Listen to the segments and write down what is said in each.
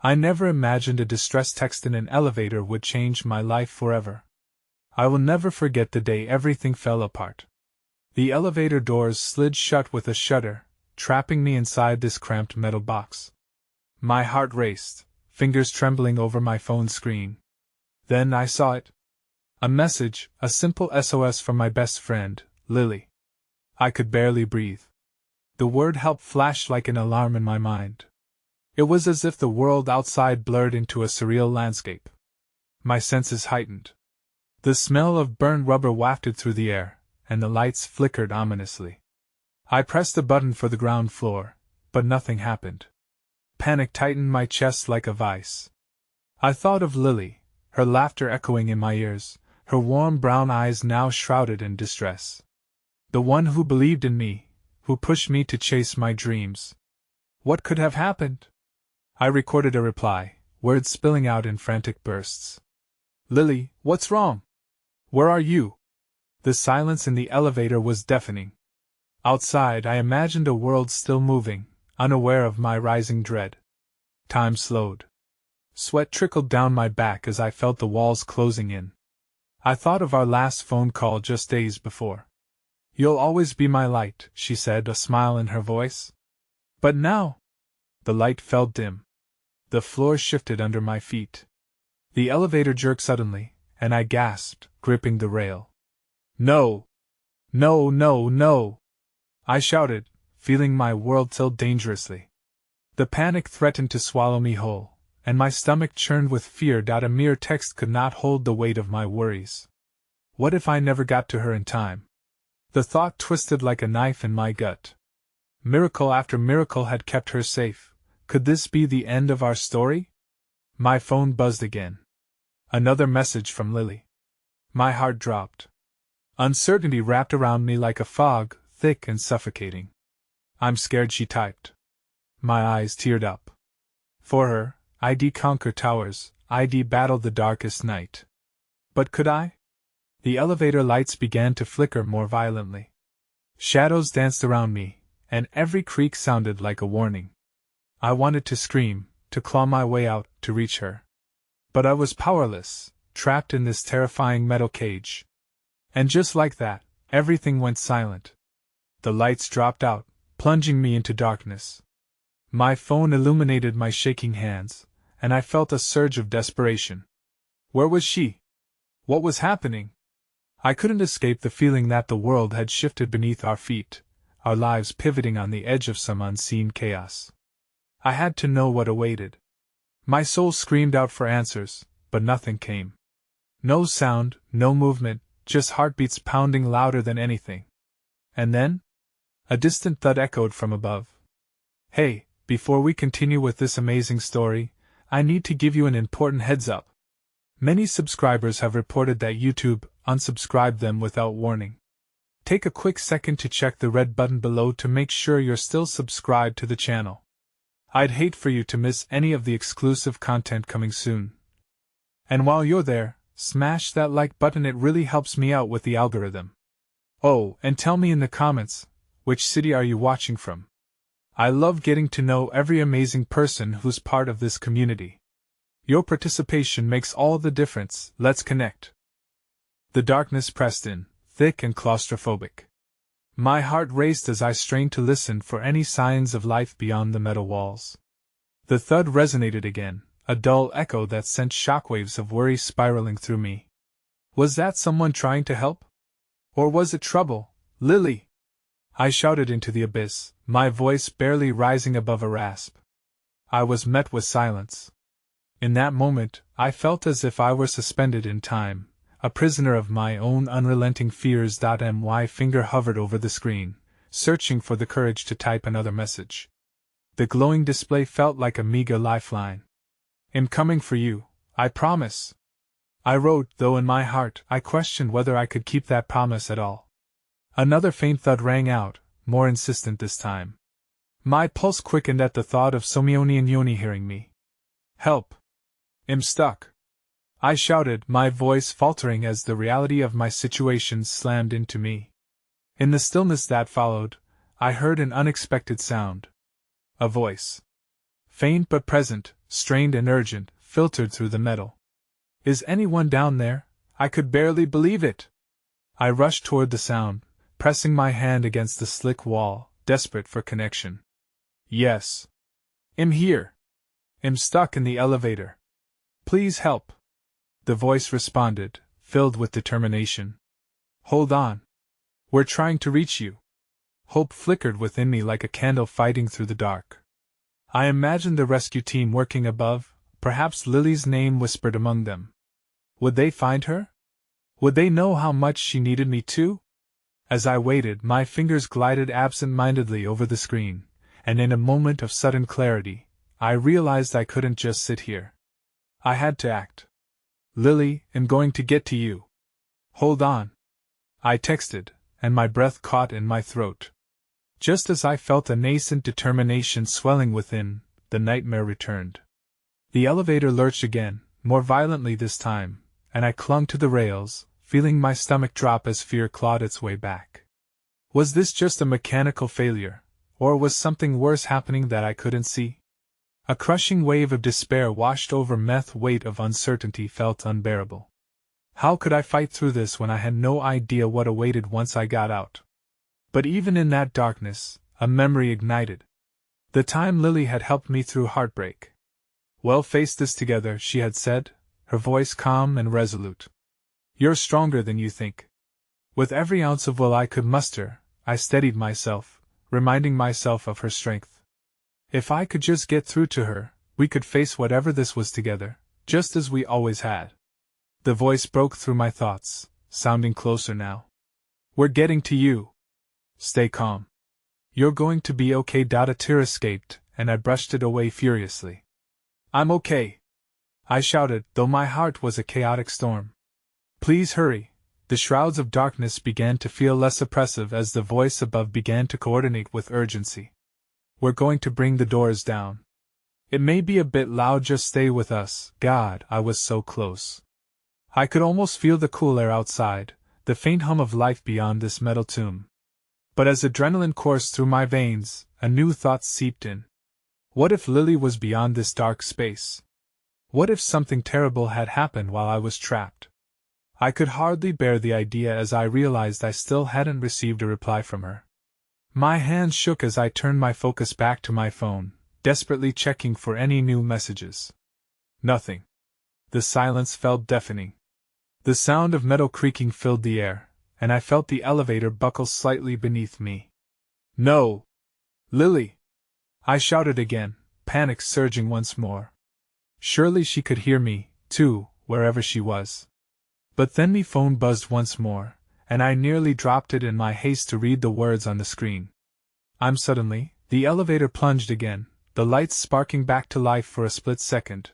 I never imagined a distress text in an elevator would change my life forever. I will never forget the day everything fell apart. The elevator doors slid shut with a shudder, trapping me inside this cramped metal box. My heart raced, fingers trembling over my phone screen. Then I saw it. A message, a simple SOS from my best friend, Lily. I could barely breathe. The word help flashed like an alarm in my mind. It was as if the world outside blurred into a surreal landscape. My senses heightened. The smell of burned rubber wafted through the air, and the lights flickered ominously. I pressed the button for the ground floor, but nothing happened. Panic tightened my chest like a vice. I thought of Lily, her laughter echoing in my ears, her warm brown eyes now shrouded in distress. The one who believed in me, who pushed me to chase my dreams. What could have happened? I recorded a reply, words spilling out in frantic bursts. Lily, what's wrong? Where are you? The silence in the elevator was deafening. Outside, I imagined a world still moving, unaware of my rising dread. Time slowed. Sweat trickled down my back as I felt the walls closing in. I thought of our last phone call just days before. You'll always be my light, she said, a smile in her voice. But now? The light fell dim. The floor shifted under my feet. The elevator jerked suddenly, and I gasped, gripping the rail. No! No, no, no! I shouted, feeling my world tilt dangerously. The panic threatened to swallow me whole, and my stomach churned with fear that a mere text could not hold the weight of my worries. What if I never got to her in time? The thought twisted like a knife in my gut. Miracle after miracle had kept her safe. Could this be the end of our story? My phone buzzed again. Another message from Lily. My heart dropped. Uncertainty wrapped around me like a fog, thick and suffocating. I'm scared, she typed. My eyes teared up. For her, I'd conquer towers, I'd battle the darkest night. But could I? The elevator lights began to flicker more violently. Shadows danced around me, and every creak sounded like a warning. I wanted to scream, to claw my way out, to reach her. But I was powerless, trapped in this terrifying metal cage. And just like that, everything went silent. The lights dropped out, plunging me into darkness. My phone illuminated my shaking hands, and I felt a surge of desperation. Where was she? What was happening? I couldn't escape the feeling that the world had shifted beneath our feet, our lives pivoting on the edge of some unseen chaos. I had to know what awaited. My soul screamed out for answers, but nothing came. No sound, no movement, just heartbeats pounding louder than anything. And then? A distant thud echoed from above. Hey, before we continue with this amazing story, I need to give you an important heads up. Many subscribers have reported that YouTube unsubscribed them without warning. Take a quick second to check the red button below to make sure you're still subscribed to the channel. I'd hate for you to miss any of the exclusive content coming soon. And while you're there, smash that like button, it really helps me out with the algorithm. Oh, and tell me in the comments, which city are you watching from? I love getting to know every amazing person who's part of this community. Your participation makes all the difference. Let's connect. The darkness pressed in, thick and claustrophobic. My heart raced as I strained to listen for any signs of life beyond the metal walls. The thud resonated again, a dull echo that sent shockwaves of worry spiraling through me. Was that someone trying to help? Or was it trouble? Lily! I shouted into the abyss, my voice barely rising above a rasp. I was met with silence. In that moment, I felt as if I were suspended in time, a prisoner of my own unrelenting fears. My finger hovered over the screen, searching for the courage to type another message. The glowing display felt like a meager lifeline. I'm coming for you, I promise. I wrote, though in my heart I questioned whether I could keep that promise at all. Another faint thud rang out, more insistent this time. My pulse quickened at the thought of Somione and Yoni hearing me. Help! I'm stuck! I shouted, my voice faltering as the reality of my situation slammed into me. In the stillness that followed, I heard an unexpected sound. A voice. Faint but present, strained and urgent, filtered through the metal. Is anyone down there? I could barely believe it. I rushed toward the sound, pressing my hand against the slick wall, desperate for connection. Yes. I'm here. I'm stuck in the elevator. Please help. The voice responded, filled with determination. Hold on. We're trying to reach you. Hope flickered within me like a candle fighting through the dark. I imagined the rescue team working above, perhaps Lily's name whispered among them. Would they find her? Would they know how much she needed me too? As I waited, my fingers glided absent-mindedly over the screen, and in a moment of sudden clarity, I realized I couldn't just sit here. I had to act. Lily, I'm going to get to you. Hold on. I texted, and my breath caught in my throat. Just as I felt a nascent determination swelling within, the nightmare returned. The elevator lurched again, more violently this time, and I clung to the rails, feeling my stomach drop as fear clawed its way back. Was this just a mechanical failure, or was something worse happening that I couldn't see? A crushing wave of despair washed over me. The weight of uncertainty felt unbearable. How could I fight through this when I had no idea what awaited once I got out? But even in that darkness, a memory ignited. The time Lily had helped me through heartbreak. We'll face this together, she had said, her voice calm and resolute. You're stronger than you think. With every ounce of will I could muster, I steadied myself, reminding myself of her strength. If I could just get through to her, we could face whatever this was together, just as we always had. The voice broke through my thoughts, sounding closer now. We're getting to you. Stay calm. You're going to be okay. A tear escaped, and I brushed it away furiously. I'm okay, I shouted, though my heart was a chaotic storm. Please hurry. The shrouds of darkness began to feel less oppressive as the voice above began to coordinate with urgency. We're going to bring the doors down. It may be a bit loud, just stay with us. God, I was so close. I could almost feel the cool air outside, the faint hum of life beyond this metal tomb. But as adrenaline coursed through my veins, a new thought seeped in. What if Lily was beyond this dark space? What if something terrible had happened while I was trapped? I could hardly bear the idea as I realized I still hadn't received a reply from her. My hands shook as I turned my focus back to my phone, desperately checking for any new messages. Nothing. The silence felt deafening. The sound of metal creaking filled the air, and I felt the elevator buckle slightly beneath me. No! Lily! I shouted again, panic surging once more. Surely she could hear me, too, wherever she was. But then the phone buzzed once more, and I nearly dropped it in my haste to read the words on the screen. Suddenly, the elevator plunged again, the lights sparking back to life for a split second.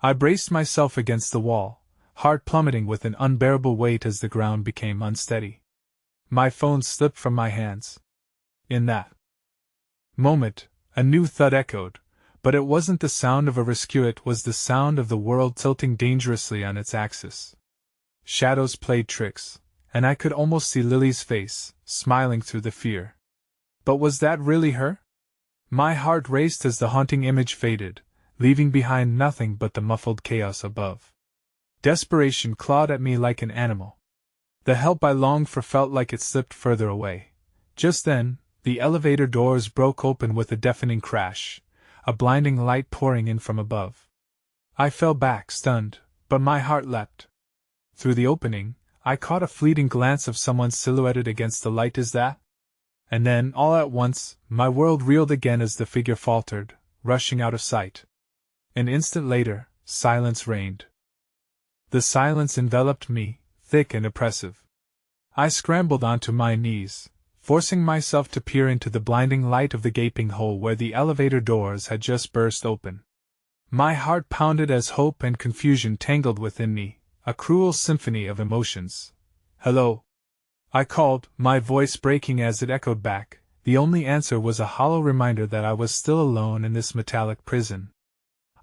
I braced myself against the wall, heart plummeting with an unbearable weight as the ground became unsteady. My phone slipped from my hands. In that moment, a new thud echoed, but it wasn't the sound of a rescue, it was the sound of the world tilting dangerously on its axis. Shadows played tricks, and I could almost see Lily's face, smiling through the fear. But was that really her? My heart raced as the haunting image faded, leaving behind nothing but the muffled chaos above. Desperation clawed at me like an animal. The help I longed for felt like it slipped further away. Just then, the elevator doors broke open with a deafening crash, a blinding light pouring in from above. I fell back, stunned, but my heart leapt. Through the opening, I caught a fleeting glance of someone silhouetted against the light. Is that? And then, all at once, my world reeled again as the figure faltered, rushing out of sight. An instant later, silence reigned. The silence enveloped me, thick and oppressive. I scrambled onto my knees, forcing myself to peer into the blinding light of the gaping hole where the elevator doors had just burst open. My heart pounded as hope and confusion tangled within me, a cruel symphony of emotions. Hello? I called, my voice breaking as it echoed back. The only answer was a hollow reminder that I was still alone in this metallic prison.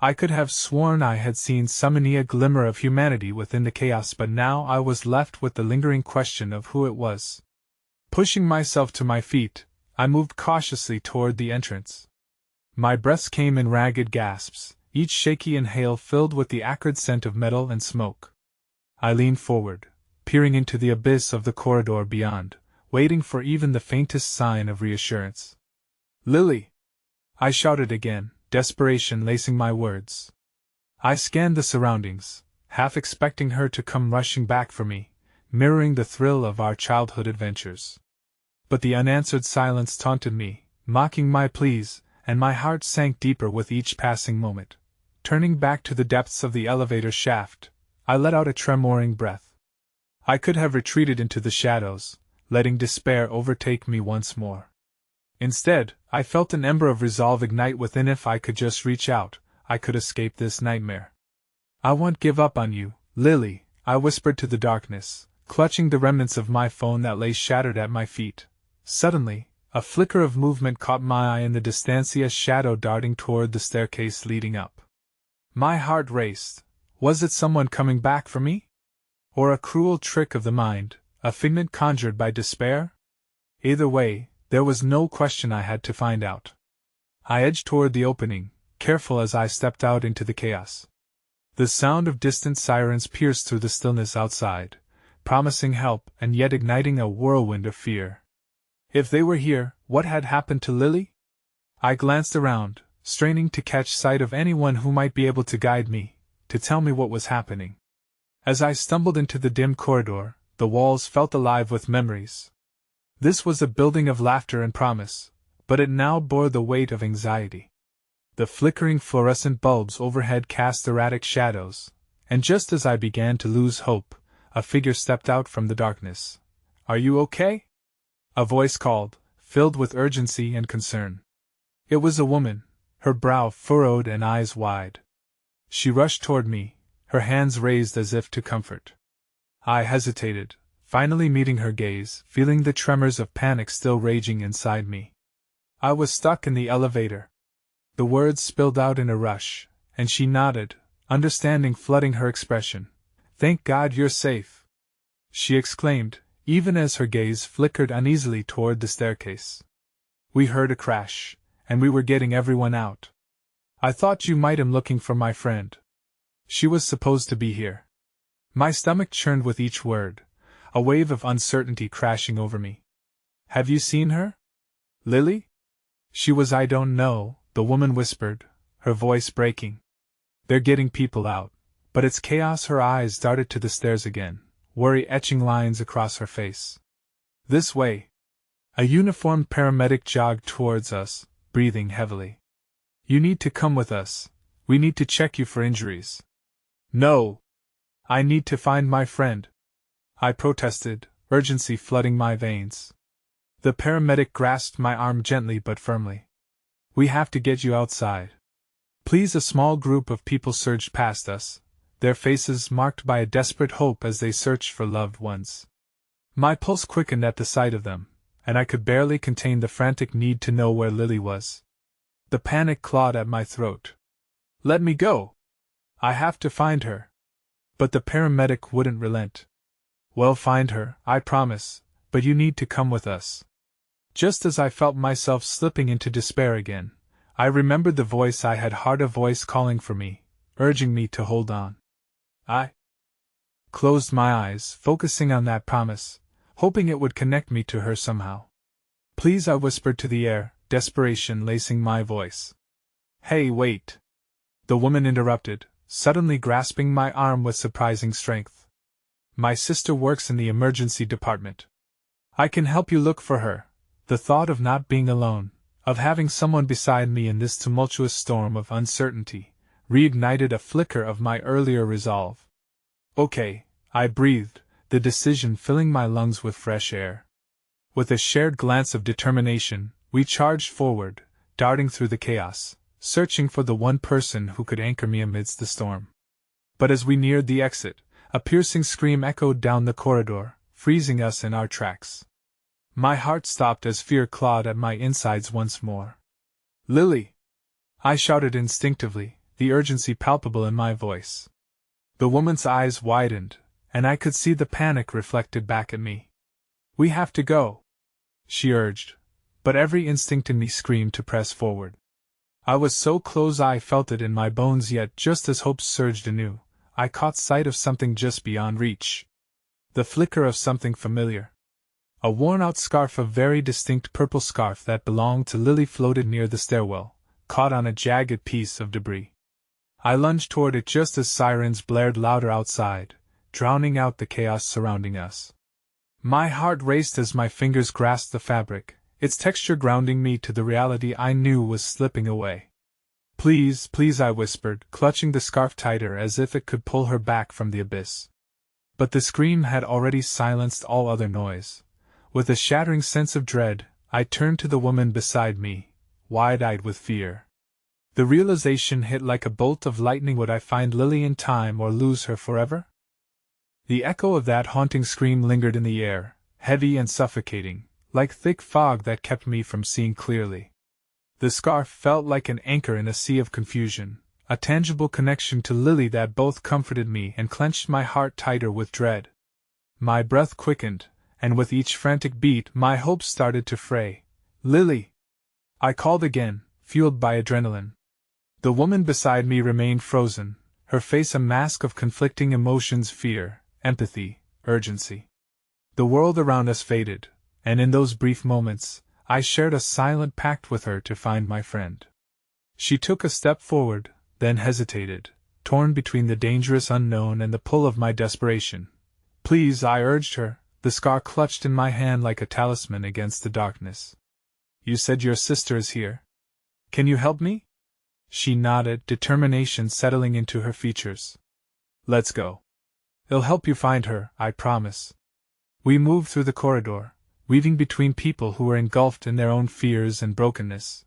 I could have sworn I had seen summoning a glimmer of humanity within the chaos, but now I was left with the lingering question of who it was. Pushing myself to my feet, I moved cautiously toward the entrance. My breath came in ragged gasps, each shaky inhale filled with the acrid scent of metal and smoke. I leaned forward, peering into the abyss of the corridor beyond, waiting for even the faintest sign of reassurance. "Lily!" I shouted again, desperation lacing my words. I scanned the surroundings, half expecting her to come rushing back for me, mirroring the thrill of our childhood adventures. But the unanswered silence taunted me, mocking my pleas, and my heart sank deeper with each passing moment. Turning back to the depths of the elevator shaft, I let out a tremoring breath. I could have retreated into the shadows, letting despair overtake me once more. Instead, I felt an ember of resolve ignite within. If I could just reach out, I could escape this nightmare. "I won't give up on you, Lily," I whispered to the darkness, clutching the remnants of my phone that lay shattered at my feet. Suddenly, a flicker of movement caught my eye in the distance, a shadow darting toward the staircase leading up. My heart raced. Was it someone coming back for me? Or a cruel trick of the mind, a figment conjured by despair? Either way, there was no question I had to find out. I edged toward the opening, careful as I stepped out into the chaos. The sound of distant sirens pierced through the stillness outside, promising help and yet igniting a whirlwind of fear. If they were here, what had happened to Lily? I glanced around, straining to catch sight of anyone who might be able to guide me, to tell me what was happening. As I stumbled into the dim corridor, the walls felt alive with memories. This was a building of laughter and promise, but it now bore the weight of anxiety. The flickering fluorescent bulbs overhead cast erratic shadows, and just as I began to lose hope, a figure stepped out from the darkness. "Are you okay?" A voice called, filled with urgency and concern. It was a woman, her brow furrowed and eyes wide. She rushed toward me, her hands raised as if to comfort. I hesitated, finally meeting her gaze, feeling the tremors of panic still raging inside me. "I was stuck in the elevator." The words spilled out in a rush, and she nodded, understanding flooding her expression. "Thank God you're safe!" she exclaimed, even as her gaze flickered uneasily toward the staircase. "We heard a crash, and we were getting everyone out. I thought you might am looking for my friend. She was supposed to be here." My stomach churned with each word, a wave of uncertainty crashing over me. "Have you seen her? Lily?" "She was. I don't know," the woman whispered, her voice breaking. "They're getting people out, but it's chaos." Her eyes darted to the stairs again, worry etching lines across her face. "This way." A uniformed paramedic jogged towards us, breathing heavily. "You need to come with us. We need to check you for injuries." "No! I need to find my friend," I protested, urgency flooding my veins. The paramedic grasped my arm gently but firmly. "We have to get you outside. Please." A small group of people surged past us, their faces marked by a desperate hope as they searched for loved ones. My pulse quickened at the sight of them, and I could barely contain the frantic need to know where Lily was. The panic clawed at my throat. "Let me go! I have to find her." But the paramedic wouldn't relent. "We'll find her, I promise, but you need to come with us." Just as I felt myself slipping into despair again, I remembered the voice I had heard, a voice calling for me, urging me to hold on. I closed my eyes, focusing on that promise, hoping it would connect me to her somehow. "Please," I whispered to the air, desperation lacing my voice. "Hey, wait!" the woman interrupted, suddenly grasping my arm with surprising strength. "My sister works in the emergency department. I can help you look for her." The thought of not being alone, of having someone beside me in this tumultuous storm of uncertainty, reignited a flicker of my earlier resolve. "Okay," I breathed, the decision filling my lungs with fresh air. With a shared glance of determination, we charged forward, darting through the chaos, searching for the one person who could anchor me amidst the storm. But as we neared the exit, a piercing scream echoed down the corridor, freezing us in our tracks. My heart stopped as fear clawed at my insides once more. "Lily!" I shouted instinctively, the urgency palpable in my voice. The woman's eyes widened, and I could see the panic reflected back at me. "We have to go," she urged, but every instinct in me screamed to press forward. I was so close I felt it in my bones, yet just as hope surged anew, I caught sight of something just beyond reach. The flicker of something familiar. A worn-out scarf, a very distinct purple scarf that belonged to Lily, floated near the stairwell, caught on a jagged piece of debris. I lunged toward it just as sirens blared louder outside, drowning out the chaos surrounding us. My heart raced as my fingers grasped the fabric, its texture grounding me to the reality I knew was slipping away. Please, please, I whispered, clutching the scarf tighter as if it could pull her back from the abyss. But the scream had already silenced all other noise. With a shattering sense of dread, I turned to the woman beside me, wide-eyed with fear. The realization hit like a bolt of lightning: would I find Lily in time or lose her forever? The echo of that haunting scream lingered in the air, heavy and suffocating, like thick fog that kept me from seeing clearly. The scarf felt like an anchor in a sea of confusion, a tangible connection to Lily that both comforted me and clenched my heart tighter with dread. My breath quickened, and with each frantic beat my hopes started to fray. Lily! I called again, fueled by adrenaline. The woman beside me remained frozen, her face a mask of conflicting emotions: fear, empathy, urgency. The world around us faded, and in those brief moments, I shared a silent pact with her to find my friend. She took a step forward, then hesitated, torn between the dangerous unknown and the pull of my desperation. Please, I urged her, the scar clutched in my hand like a talisman against the darkness. You said your sister is here. Can you help me? She nodded, determination settling into her features. Let's go. I'll help you find her, I promise. We moved through the corridor, weaving between people who were engulfed in their own fears and brokenness.